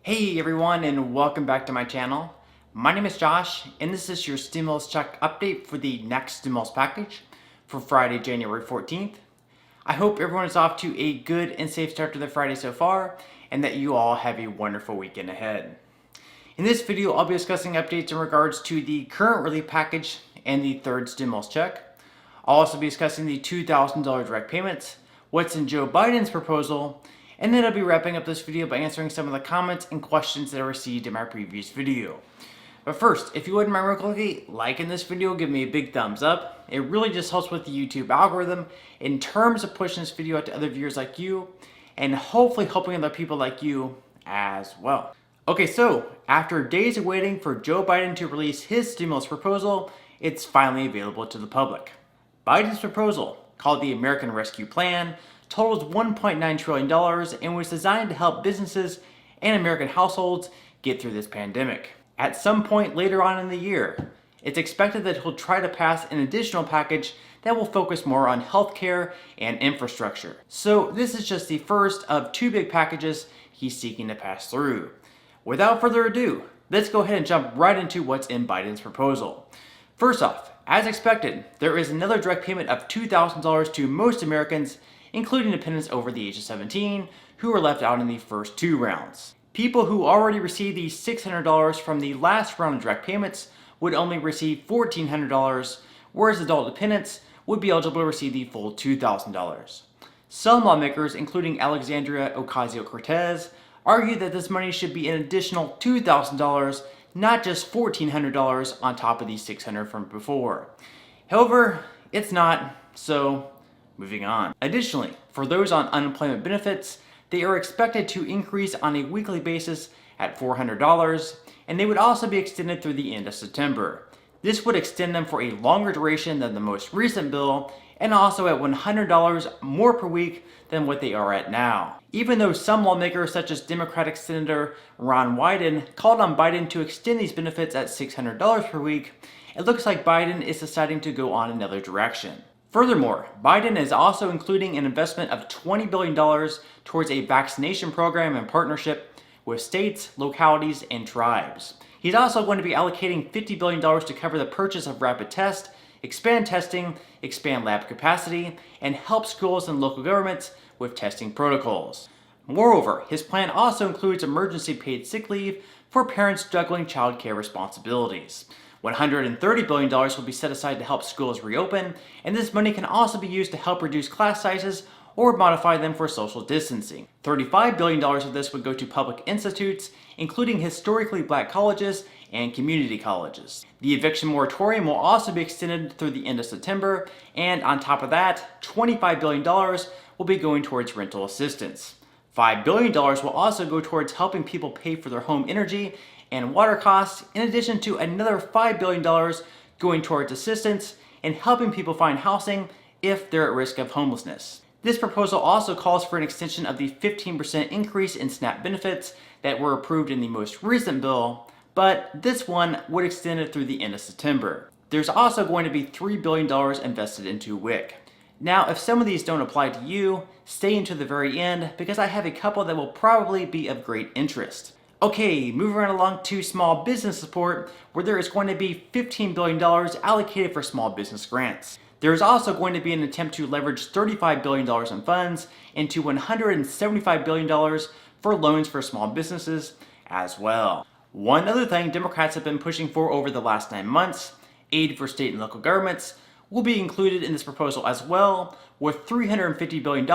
Hey everyone, and welcome back to my channel. My name is Josh, and this is your stimulus check update for the next stimulus package for Friday, January 14th. I hope everyone is off to a good and safe start to the Friday so far, and that you all have a wonderful weekend ahead. In this video, I'll be discussing updates in regards to the current relief package and the third stimulus check. I'll also be discussing the $2,000 direct payments, what's in Joe Biden's proposal, and then I'll be wrapping up this video by answering some of the comments and questions that I received in my previous video. But first, if you wouldn't mind real quickly liking this video, give me a big thumbs up. It really just helps with the YouTube algorithm in terms of pushing this video out to other viewers like you, and hopefully helping other people like you as well. Okay, so after days of waiting for Joe Biden to release his stimulus proposal, it's finally available to the public. Biden's proposal, called the American Rescue Plan, totals $1.9 trillion and was designed to help businesses and American households get through this pandemic. At some point later on in the year, it's expected that he'll try to pass an additional package that will focus more on healthcare and infrastructure. So this is just the first of two big packages he's seeking to pass through. Without further ado, let's go ahead and jump right into what's in Biden's proposal. First off, as expected, there is another direct payment of $2,000 to most Americans, including dependents over the age of 17, who were left out in the first two rounds. People who already received the $600 from the last round of direct payments would only receive $1,400, whereas adult dependents would be eligible to receive the full $2,000. Some lawmakers, including Alexandria Ocasio-Cortez, argue that this money should be an additional $2,000, not just $1,400 on top of the $600 from before. However, it's not, so moving on. Additionally, for those on unemployment benefits, they are expected to increase on a weekly basis at $400, and they would also be extended through the end of September. This would extend them for a longer duration than the most recent bill, and also at $100 more per week than what they are at now. Even though some lawmakers, such as Democratic Senator Ron Wyden, called on Biden to extend these benefits at $600 per week, it looks like Biden is deciding to go on another direction. Furthermore, Biden is also including an investment of $20 billion towards a vaccination program in partnership with states, localities, and tribes. He's also going to be allocating $50 billion to cover the purchase of rapid tests, expand testing, expand lab capacity, and help schools and local governments with testing protocols. Moreover, his plan also includes emergency paid sick leave for parents juggling child care responsibilities. $130 billion will be set aside to help schools reopen, and this money can also be used to help reduce class sizes or modify them for social distancing. $35 billion of this would go to public institutes, including historically black colleges and community colleges. The eviction moratorium will also be extended through the end of September, and on top of that, $25 billion will be going towards rental assistance. $5 billion will also go towards helping people pay for their home energy and water costs, in addition to another $5 billion going towards assistance in helping people find housing if they're at risk of homelessness. This proposal also calls for an extension of the 15% increase in SNAP benefits that were approved in the most recent bill, but this one would extend it through the end of September. There's also going to be $3 billion invested into WIC. Now, if some of these don't apply to you, stay until the very end because I have a couple that will probably be of great interest. Okay, moving right along to small business support, where there is going to be $15 billion allocated for small business grants. There is also going to be an attempt to leverage $35 billion in funds into $175 billion for loans for small businesses as well. One other thing Democrats have been pushing for over the last 9 months, aid for state and local governments, will be included in this proposal as well, with $350 billion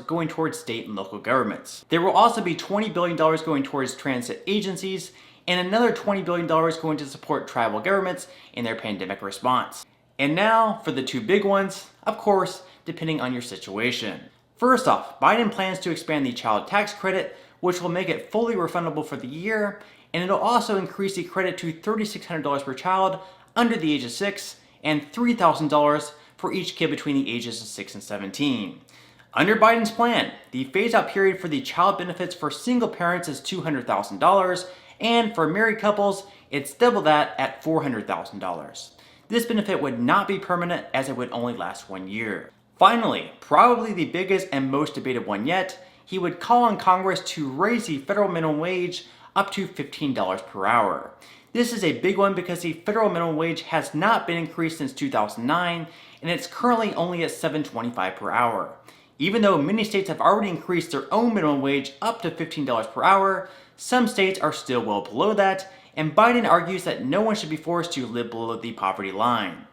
going towards state and local governments. There will also be $20 billion going towards transit agencies, and another $20 billion going to support tribal governments in their pandemic response. And now for the two big ones, of course, depending on your situation. First off, Biden plans to expand the child tax credit, which will make it fully refundable for the year, and it'll also increase the credit to $3,600 per child under the age of 6, and $3,000 for each kid between the ages of 6 and 17. Under Biden's plan, the phase-out period for the child benefits for single parents is $200,000, and for married couples, it's double that at $400,000. This benefit would not be permanent as it would only last 1 year. Finally, probably the biggest and most debated one yet, he would call on Congress to raise the federal minimum wage up to $15 per hour. This is a big one because the federal minimum wage has not been increased since 2009, and it's currently only at $7.25 per hour. Even though many states have already increased their own minimum wage up to $15 per hour, some states are still well below that, and Biden argues that no one should be forced to live below the poverty line.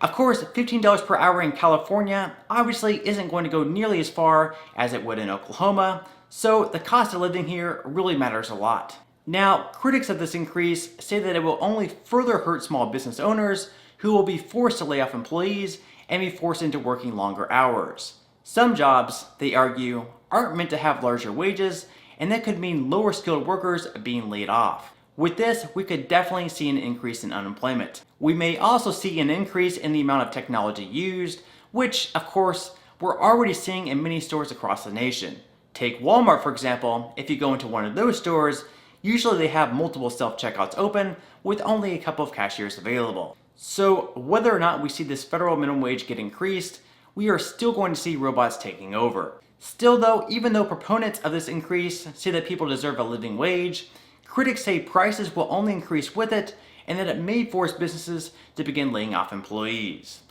Of course, $15 per hour in California obviously isn't going to go nearly as far as it would in Oklahoma, so the cost of living here really matters a lot. Now, critics of this increase say that it will only further hurt small business owners who will be forced to lay off employees and be forced into working longer hours. Some jobs, they argue, aren't meant to have larger wages, and that could mean lower skilled workers being laid off. With this, we could definitely see an increase in unemployment. We may also see an increase in the amount of technology used, which, of course, we're already seeing in many stores across the nation. Take Walmart, for example. If you go into one of those stores, usually they have multiple self-checkouts open with only a couple of cashiers available. So whether or not we see this federal minimum wage get increased, we are still going to see robots taking over. Still though, even though proponents of this increase say that people deserve a living wage, critics say prices will only increase with it and that it may force businesses to begin laying off employees.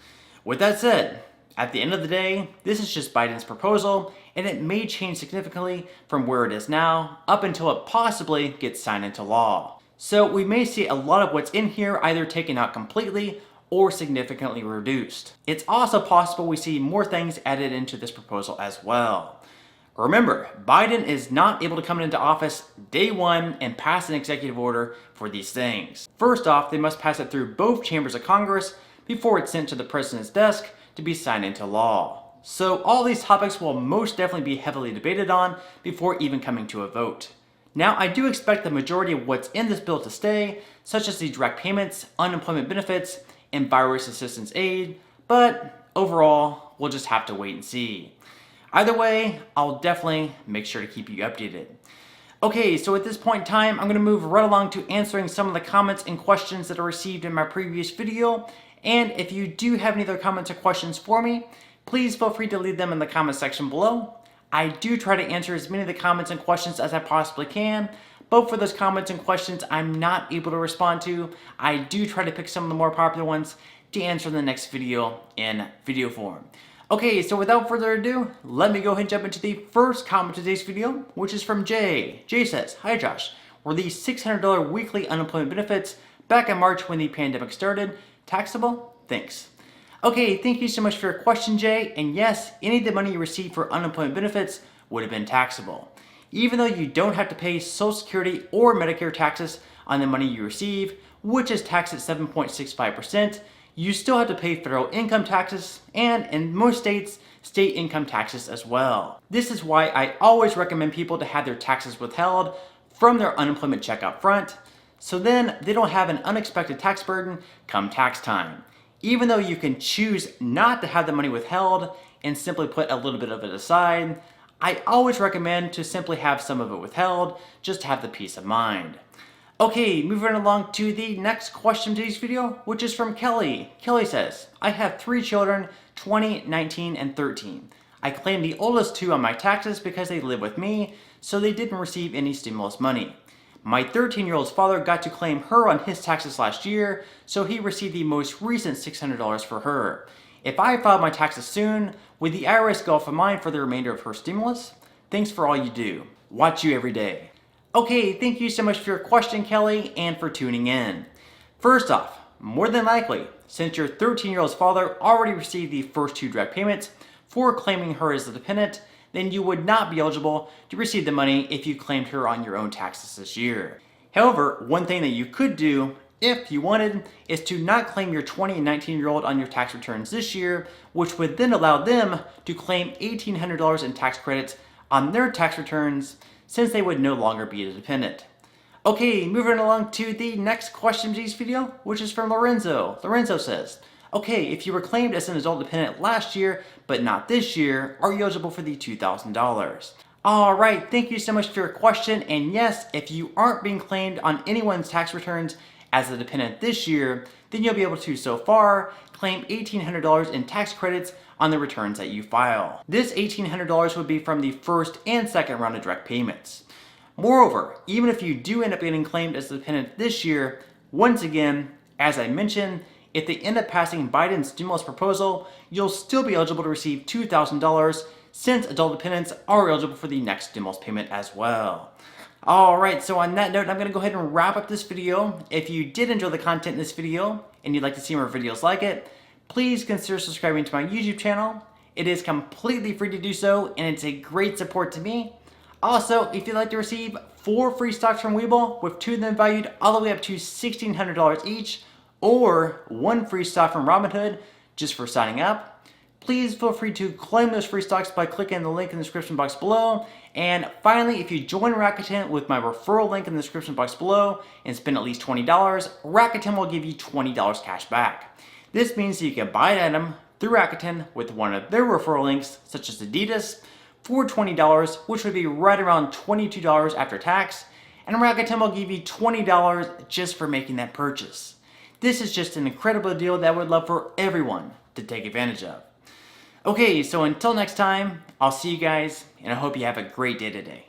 With that said, at the end of the day, this is just Biden's proposal, and it may change significantly from where it is now up until it possibly gets signed into law. So we may see a lot of what's in here either taken out completely or significantly reduced. It's also possible we see more things added into this proposal as well. Remember, Biden is not able to come into office day one and pass an executive order for these things. First off, they must pass it through both chambers of Congress before it's sent to the president's desk to be signed into law. So all these topics will most definitely be heavily debated on before even coming to a vote. Now, I do expect the majority of what's in this bill to stay, such as the direct payments, unemployment benefits, and virus assistance aid, but overall, we'll just have to wait and see. Either way, I'll definitely make sure to keep you updated. Okay, so at this point in time, I'm going to move right along to answering some of the comments and questions that I received in my previous video. And if you do have any other comments or questions for me, please feel free to leave them in the comment section below. I do try to answer as many of the comments and questions as I possibly can, but for those comments and questions I'm not able to respond to, I do try to pick some of the more popular ones to answer in the next video in video form. Okay, so without further ado, let me go ahead and jump into the first comment of today's video, which is from Jay. Jay says, "Hi Josh, were the $600 weekly unemployment benefits back in March when the pandemic started taxable? Thanks." Okay, thank you so much for your question, Jay. And yes, any of the money you received for unemployment benefits would have been taxable. Even though you don't have to pay Social Security or Medicare taxes on the money you receive, which is taxed at 7.65%, you still have to pay federal income taxes and, in most states, state income taxes as well. This is why I always recommend people to have their taxes withheld from their unemployment check up front, so then they don't have an unexpected tax burden come tax time. Even though you can choose not to have the money withheld and simply put a little bit of it aside, I always recommend to simply have some of it withheld just to have the peace of mind. Okay, moving along to the next question of today's video, which is from Kelly. Kelly says, "I have 3 children, 20, 19, and 13. I claim the oldest 2 on my taxes because they live with me, so they didn't receive any stimulus money. My 13-year-old's father got to claim her on his taxes last year, so he received the most recent $600 for her. If I filed my taxes soon, would the IRS go off of mine for the remainder of her stimulus? Thanks for all you do. Watch you every day." Okay, thank you so much for your question, Kelly, and for tuning in. First off, more than likely, since your 13-year-old's father already received the first 2 direct payments for claiming her as a dependent, then you would not be eligible to receive the money if you claimed her on your own taxes this year. However, one thing that you could do, if you wanted, is to not claim your 20 and 19-year-old on your tax returns this year, which would then allow them to claim $1,800 in tax credits on their tax returns since they would no longer be a dependent. Okay, moving along to the next question of today's video, which is from Lorenzo. Lorenzo says, "Okay, if you were claimed as an adult dependent last year, but not this year, are you eligible for the $2,000? Alright, thank you so much for your question, and yes, if you aren't being claimed on anyone's tax returns as a dependent this year, then you'll be able to, so far, claim $1,800 in tax credits on the returns that you file. This $1,800 would be from the first and second round of direct payments. Moreover, even if you do end up getting claimed as a dependent this year, once again, as I mentioned, if they end up passing Biden's stimulus proposal, you'll still be eligible to receive $2,000 since adult dependents are eligible for the next stimulus payment as well. Alright, so on that note, I'm going to go ahead and wrap up this video. If you did enjoy the content in this video and you'd like to see more videos like it, please consider subscribing to my YouTube channel. It is completely free to do so, and it's a great support to me. Also, if you'd like to receive 4 free stocks from Webull, with 2 of them valued all the way up to $1,600 each, or 1 free stock from Robinhood just for signing up, please feel free to claim those free stocks by clicking the link in the description box below. And finally, if you join Rakuten with my referral link in the description box below and spend at least $20, Rakuten will give you $20 cash back. This means that you can buy an item through Rakuten with one of their referral links, such as Adidas, for $20, which would be right around $22 after tax, and Rakuten will give you $20 just for making that purchase. This is just an incredible deal that I would love for everyone to take advantage of. Okay, so until next time, I'll see you guys, and I hope you have a great day today.